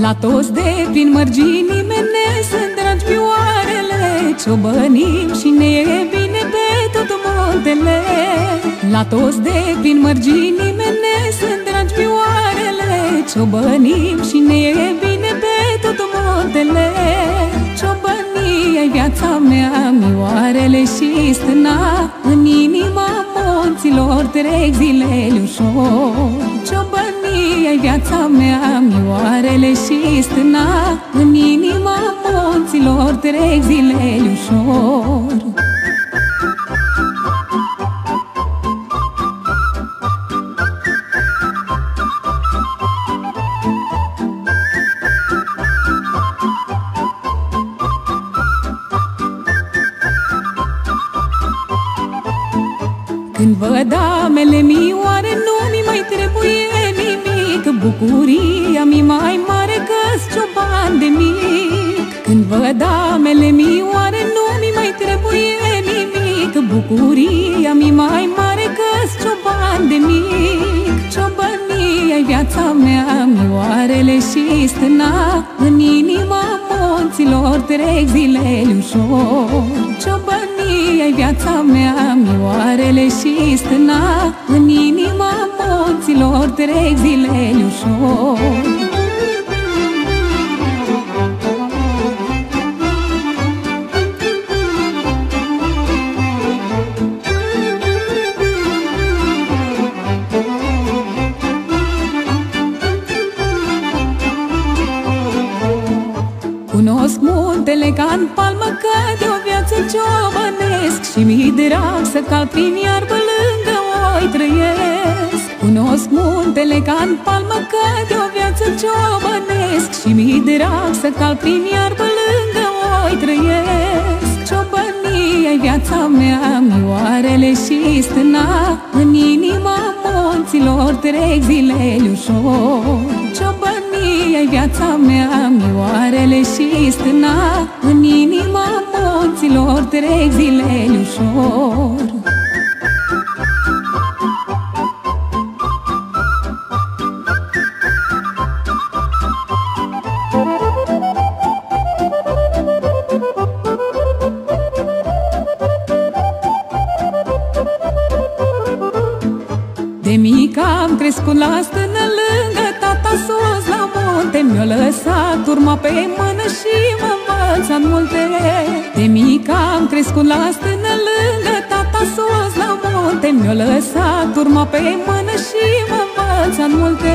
La toți de prin mărginii mele sunt dragi vioarele, ciobănim și ne e bine pe tot muntele. La toți de prin mărginii mele sunt dragi vioarele, ciobănim și ne e bine pe tot muntele. Ciobănie-i viața mea, mioarele și stâna, în inima munților trec zilele ușor. Ciobănie-i viața mea, mioarele și stâna, în inima munților trec zilele ușor. Când văd amele mioare, nu mi mai trebuie nimic, bucuria mi mai mare că-s cioban de mic. Când văd amele mioare, nu mi mai trebuie nimic, bucuria mi mai mare că-s cioban de mic. Ciobănie-i viața mea, mioarele și stâna, în inima munților trec zilele ușor. Ciobănie-i viața mea, mioarele și stâna, în inima munților trec zilele ușor. Cunosc muntele ca-n palmă, că de o viață ciobănesc, și mi-i drag să cal prin iarbă lângă oi trăiesc. Cunosc muntele ca-n palmă, că de o viață ciobănesc, și mi-i drag să cal prin iarbă lângă oi trăiesc. Ciobănie-i viața mea, mioarele și stâna, în inima munților trec zilele ușor. Ciobănie-i viața mea, mioarele și stâna, în inima munților trec zilele ușor. De mic am crescut la stână, lângă tata sus la munte, mi-a lăsat urma pe mână și m-a învățat multe. De mic am crescut la stână, lângă tata sus la munte, mi-a lăsat urma pe mână și m-a învățat multe.